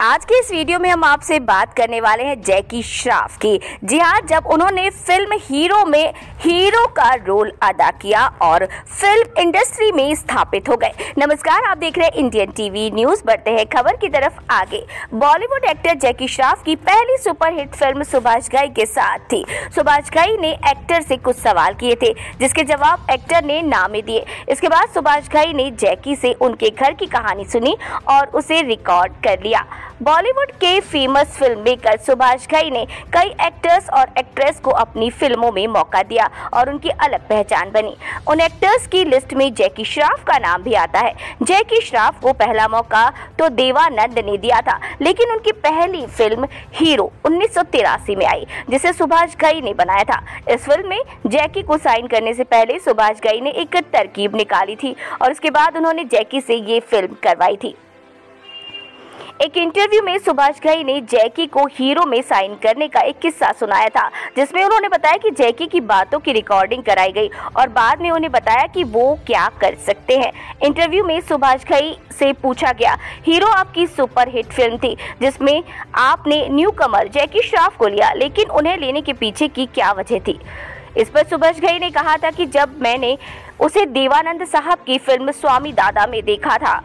आज के इस वीडियो में हम आपसे बात करने वाले हैं जैकी श्रॉफ की। जी हाँ, जब उन्होंने फिल्म हीरो में हीरो का रोल अदा किया और फिल्म इंडस्ट्री में स्थापित हो गए। नमस्कार, आप देख रहे हैं इंडियन टीवी न्यूज। बढ़ते हैं खबर की तरफ आगे। बॉलीवुड एक्टर जैकी श्रॉफ की पहली सुपरहिट फिल्म सुभाष घई के साथ थी। सुभाष घई ने एक्टर से कुछ सवाल किए थे, जिसके जवाब एक्टर ने ना में दिए। इसके बाद सुभाष घई ने जैकी से उनके घर की कहानी सुनी और उसे रिकॉर्ड कर लिया। बॉलीवुड के famous film maker Subhash Ghai ने कई एक्टर्स और एक्ट्रेस को अपनी फिल्मों में मौका दिया और उनकी अलग पहचान बनी। उन एक्टर्स की लिस्ट में जैकी श्रॉफ का नाम भी आता है। जैकी श्रॉफ को पहला मौका तो देवानंद ने दिया था, लेकिन उनकी पहली फिल्म हीरो 1983 में आई, जिसे सुभाष घई ने बनाया था। इस फिल्म में जैकी को साइन करने से पहले सुभाष घई ने एक तरकीब निकाली थी और उसके बाद उन्होंने जैकी से ये फिल्म करवाई थी। एक इंटरव्यू में सुभाष घई ने जैकी को हीरो में साइन करने का एक किस्सा सुनाया था, जिसमें उन्होंने बताया कि जैकी की बातों की रिकॉर्डिंग कराई गई और बाद में उन्हें बताया कि वो क्या कर सकते हैं। इंटरव्यू में सुभाष घई से पूछा गया, हीरो आपकी सुपरहिट फिल्म थी जिसमें आपने न्यूकमर जैकी श्रॉफ को लिया, लेकिन उन्हें लेने के पीछे की क्या वजह थी? इस पर सुभाष घई ने कहा था कि जब मैंने उसे देवानंद साहब की फिल्म स्वामी दादा में देखा था,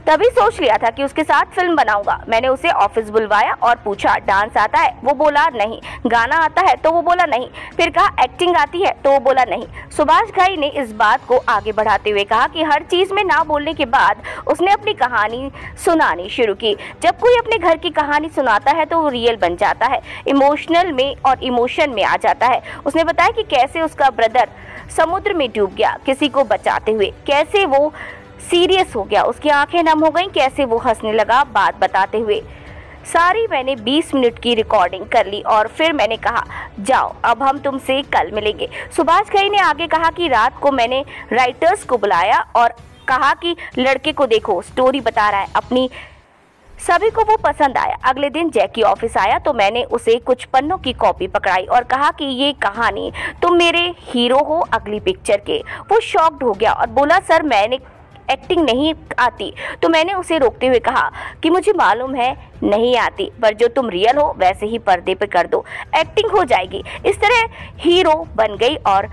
तभी सोच लिया था कि उसके साथ फिल्म बनाऊंगा। मैंने उसे ऑफिस बुलवाया और पूछा, डांस आता है? वो बोला नहीं। गाना आता है? तो वो बोला नहीं। फिर कहा, एक्टिंग आती है? तो वो बोला नहीं। सुभाष घई ने इस बात को आगे बढ़ाते हुए कहा कि हर चीज में ना बोलने के बाद उसने अपनी कहानी सुनानी शुरू की। जब कोई अपने घर की कहानी सुनाता है तो वो रियल बन जाता है, इमोशनल में और इमोशन में आ जाता है। उसने बताया कि कैसे उसका ब्रदर समुद्र में डूब गया किसी को बचाते हुए, कैसे वो सीरियस हो गया, उसकी आंखें नम हो गईं, कैसे वो हंसने लगा बात बताते हुए। सारी मैंने 20 मिनट की रिकॉर्डिंग कर ली और फिर मैंने कहा, जाओ अब हम तुमसे कल मिलेंगे। सुभाष घई ने आगे कहा कि रात को मैंने राइटर्स को बुलाया और कहा कि लड़के को देखो, स्टोरी बता रहा है अपनी। सभी को वो पसंद आया। अगले दिन जैकी ऑफिस आया तो मैंने उसे कुछ पन्नों की कॉपी पकड़ाई और कहा कि ये कहानी तुम मेरे हीरो हो अगली पिक्चर के। वो शॉक्ड हो गया और बोला, सर मैंने एक्टिंग नहीं आती। तो मैंने उसे रोकते हुए कहा कि मुझे मालूम है नहीं आती, पर जो तुम रियल हो वैसे ही पर्दे पे कर दो, एक्टिंग हो जाएगी। इस तरह हीरो बन गई और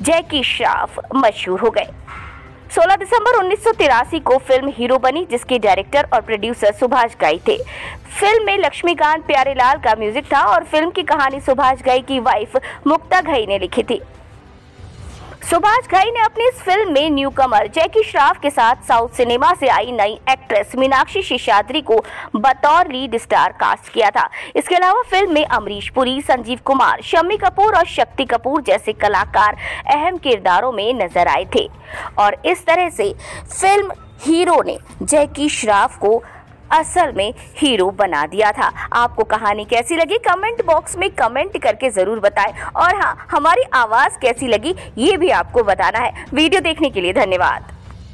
जैकी श्रॉफ मशहूर हो गए। 16 दिसंबर 1983 को फिल्म हीरो बनी, जिसके डायरेक्टर और प्रोड्यूसर सुभाष घई थे। फिल्म में लक्ष्मीकांत प्यारेलाल का म्यूजिक था और फिल्म की कहानी सुभाष घई की वाइफ मुक्ता घई ने लिखी थी। सुभाष घई ने अपनी इस फिल्म में न्यूकमर जैकी श्रॉफ के साथ साउथ सिनेमा से आई नई एक्ट्रेस मीनाक्षी शेषाद्री को बतौर लीड स्टार कास्ट किया था। इसके अलावा फिल्म में अमरीश पुरी, संजीव कुमार, शम्मी कपूर और शक्ति कपूर जैसे कलाकार अहम किरदारों में नजर आए थे और इस तरह से फिल्म हीरो ने जैकी श्रॉफ को असल में हीरो बना दिया था। आपको कहानी कैसी लगी कमेंट बॉक्स में कमेंट करके जरूर बताएं और हाँ, हमारी आवाज कैसी लगी ये भी आपको बताना है। वीडियो देखने के लिए धन्यवाद।